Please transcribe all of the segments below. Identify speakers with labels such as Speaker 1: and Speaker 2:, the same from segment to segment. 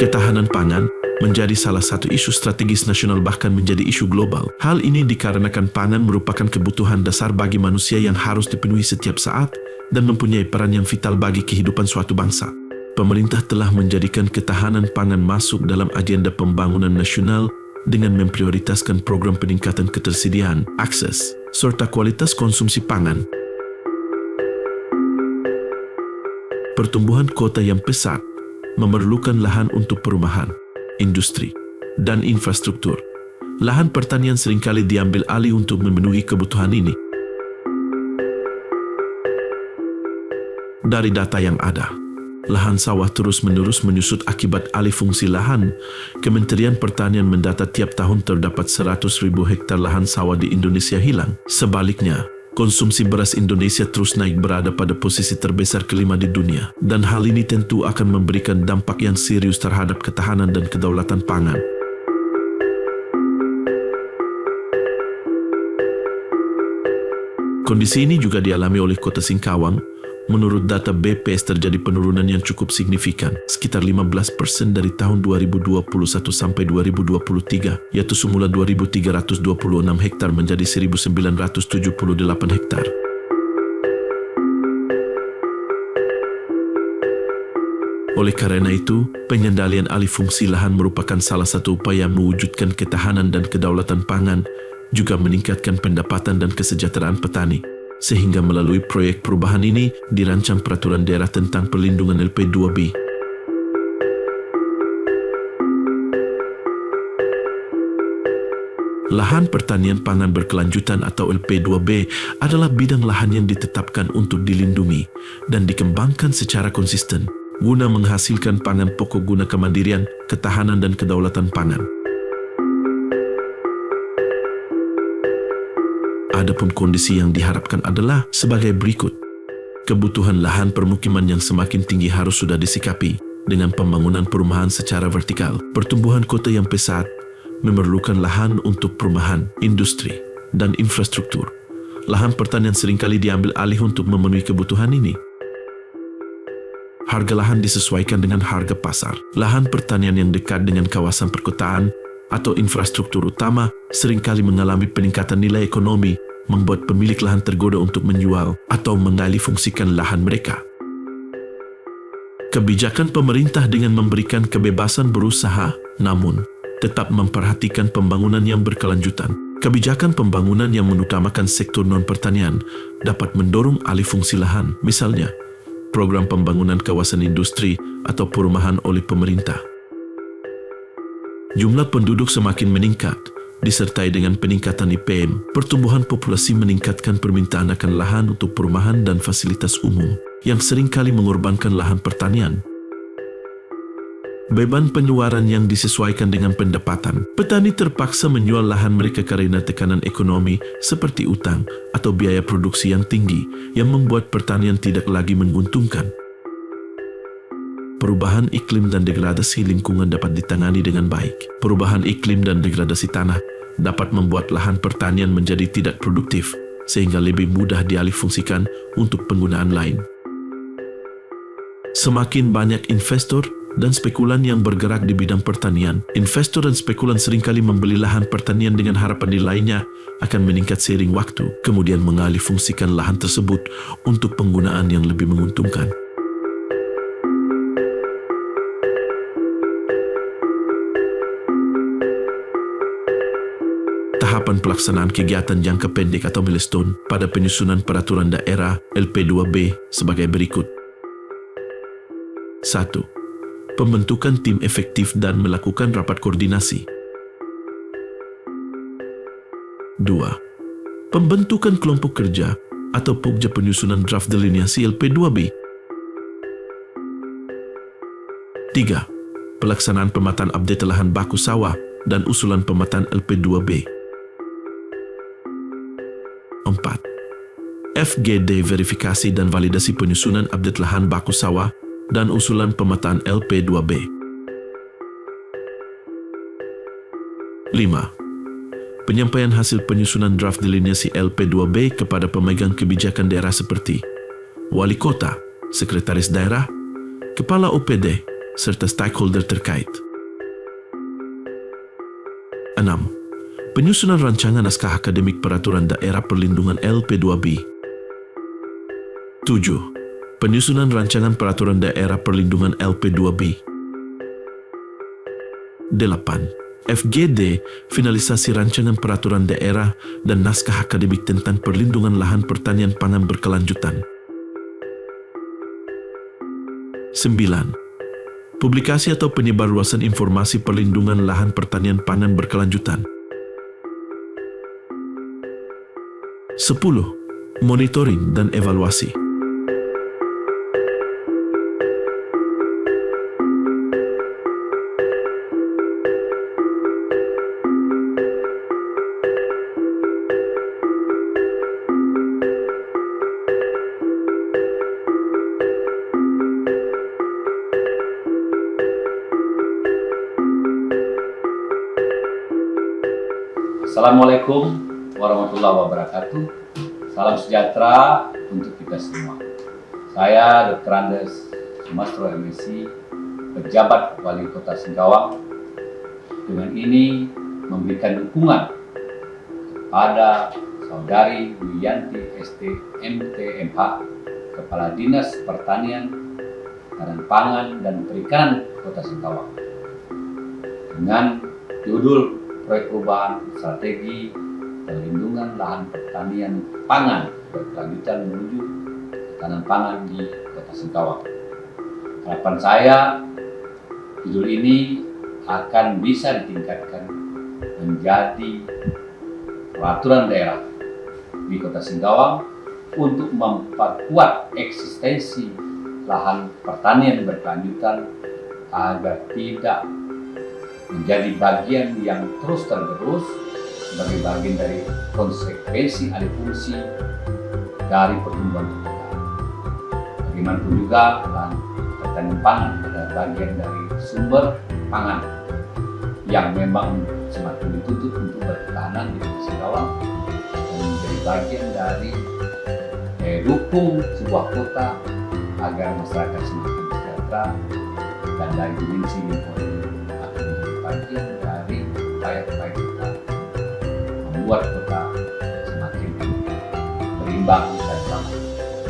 Speaker 1: Ketahanan pangan menjadi salah satu isu strategis nasional bahkan menjadi isu global. Hal ini dikarenakan pangan merupakan kebutuhan dasar bagi manusia yang harus dipenuhi setiap saat dan mempunyai peran yang vital bagi kehidupan suatu bangsa. Pemerintah telah menjadikan ketahanan pangan masuk dalam agenda pembangunan nasional dengan memprioritaskan program peningkatan ketersediaan, akses, serta kualitas konsumsi pangan. Pertumbuhan kota yang pesat memerlukan lahan untuk perumahan, industri, dan infrastruktur. Lahan pertanian seringkali diambil alih untuk memenuhi kebutuhan ini. Dari data yang ada, lahan sawah terus-menerus menyusut akibat alih fungsi lahan. Kementerian Pertanian mendata tiap tahun terdapat 100.000 hektar lahan sawah di Indonesia hilang. Sebaliknya, konsumsi beras Indonesia terus naik berada pada posisi terbesar kelima di dunia. Dan hal ini tentu akan memberikan dampak yang serius terhadap ketahanan dan kedaulatan pangan. Kondisi ini juga dialami oleh Kota Singkawang. Menurut data BPS terjadi penurunan yang cukup signifikan, sekitar 15% dari tahun 2021 sampai 2023, yaitu semula 2.326 hektar menjadi 1.978 hektar. Oleh karena itu, pengendalian alih fungsi lahan merupakan salah satu upaya mewujudkan ketahanan dan kedaulatan pangan, juga meningkatkan pendapatan dan kesejahteraan petani. Sehingga melalui proyek perubahan ini dirancang peraturan daerah tentang perlindungan LP2B. Lahan pertanian pangan berkelanjutan atau LP2B adalah bidang lahan yang ditetapkan untuk dilindungi dan dikembangkan secara konsisten guna menghasilkan pangan pokok guna kemandirian, ketahanan dan kedaulatan pangan. Adapun kondisi yang diharapkan adalah sebagai berikut. Kebutuhan lahan permukiman yang semakin tinggi harus sudah disikapi dengan pembangunan perumahan secara vertikal. Pertumbuhan kota yang pesat memerlukan lahan untuk perumahan, industri, dan infrastruktur. Lahan pertanian seringkali diambil alih untuk memenuhi kebutuhan ini. Harga lahan disesuaikan dengan harga pasar. Lahan pertanian yang dekat dengan kawasan perkotaan atau infrastruktur utama seringkali mengalami peningkatan nilai ekonomi, membuat pemilik lahan tergoda untuk menjual atau mengalih fungsikan lahan mereka. Kebijakan pemerintah dengan memberikan kebebasan berusaha, namun tetap memperhatikan pembangunan yang berkelanjutan. Kebijakan pembangunan yang mengutamakan sektor non-pertanian dapat mendorong alih fungsi lahan, misalnya program pembangunan kawasan industri atau perumahan oleh pemerintah. Jumlah penduduk semakin meningkat, disertai dengan peningkatan IPM. Pertumbuhan populasi meningkatkan permintaan akan lahan untuk perumahan dan fasilitas umum, yang seringkali mengorbankan lahan pertanian. Beban pengeluaran yang disesuaikan dengan pendapatan. Petani terpaksa menjual lahan mereka karena tekanan ekonomi seperti utang atau biaya produksi yang tinggi, yang membuat pertanian tidak lagi menguntungkan. Perubahan iklim dan degradasi lingkungan dapat ditangani dengan baik. Perubahan iklim dan degradasi tanah dapat membuat lahan pertanian menjadi tidak produktif, sehingga lebih mudah dialihfungsikan untuk penggunaan lain. Semakin banyak investor dan spekulan yang bergerak di bidang pertanian. Investor dan spekulan seringkali membeli lahan pertanian dengan harapan nilainya akan meningkat seiring waktu, kemudian mengalihfungsikan lahan tersebut untuk penggunaan yang lebih menguntungkan. Tahapan pelaksanaan kegiatan jangka pendek atau milestone pada penyusunan peraturan daerah LP2B sebagai berikut. 1. Pembentukan tim efektif dan melakukan rapat koordinasi. 2. Pembentukan kelompok kerja atau pokja penyusunan draft delineasi LP2B. 3. Pelaksanaan pemetaan update lahan baku sawah dan usulan pemetaan LP2B. 4. FGD verifikasi dan validasi penyusunan update lahan baku sawah dan usulan pemetaan LP2B. 5. Penyampaian hasil penyusunan draft delineasi LP2B kepada pemegang kebijakan daerah seperti Wali Kota, Sekretaris Daerah, Kepala OPD, serta stakeholder terkait. 6. Penyusunan rancangan naskah akademik peraturan daerah perlindungan LP2B. 7. Penyusunan rancangan peraturan daerah perlindungan LP2B. 8. FGD, finalisasi rancangan peraturan daerah dan naskah akademik tentang perlindungan lahan pertanian pangan berkelanjutan. 9. Publikasi atau penyebarluasan informasi perlindungan lahan pertanian pangan berkelanjutan. 10. Monitoring dan evaluasi.
Speaker 2: Assalamualaikum warahmatullahi wabarakatuh. Salam sejahtera untuk kita semua. Saya Dr. Andes Sumastro MSc, pejabat Wali Kota Singkawang, dengan ini memberikan dukungan kepada Saudari Wiyanti ST MT MH, Kepala Dinas Pertanian, Ketahanan Pangan dan Perikanan Kota Singkawang, dengan judul Proyek Perubahan Strategi Perlindungan Lahan Pertanian Pangan Berkelanjutan menuju Ketahanan Pangan di Kota Singkawang. Harapan saya, judul ini akan bisa ditingkatkan menjadi peraturan daerah di Kota Singkawang untuk memperkuat eksistensi lahan pertanian berkelanjutan agar tidak menjadi bagian yang terus tergerus sebagai bagian dari konsekuensi alih fungsi dari pertumbuhan perkotaan. Bagaimanapun juga lahan pertanian pangan adalah bagian dari sumber pangan yang memang semakin dituntut untuk berketahanan di Kota Singkawang dan menjadi bagian dari dukung sebuah kota agar masyarakat semakin sejahtera dan dari dimensi lingkungan bagian dari upaya-upaya kita membuat kota semakin berimbang dan selamat.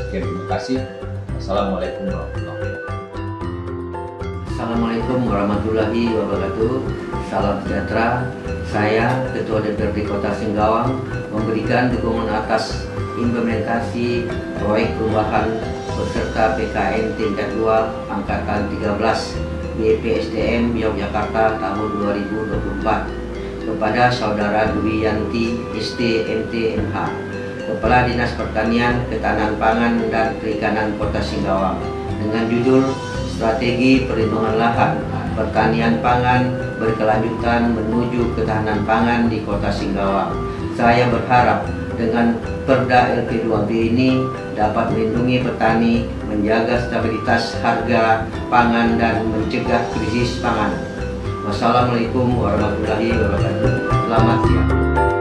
Speaker 2: Sekian, terima kasih. Assalamualaikum warahmatullahi wabarakatuh.
Speaker 3: Assalamualaikum warahmatullahi wabarakatuh. Salam sejahtera. Saya Ketua DPRD Kota Singkawang memberikan dukungan atas implementasi proyek perubahan beserta PKN tingkat 2 angkatan 13 BPSDM Yogyakarta tahun 2024 kepada Saudara Wiyanti ST MT MH, Kepala Dinas Pertanian, Ketahanan Pangan dan Perikanan Kota Singkawang, dengan judul Strategi Perlindungan Lahan Pertanian Pangan Berkelanjutan menuju Ketahanan Pangan di Kota Singkawang. Saya berharap dengan Perda LP2B ini dapat melindungi petani, menjaga stabilitas harga pangan dan mencegah krisis pangan. Wassalamualaikum warahmatullahi wabarakatuh. Selamat siang.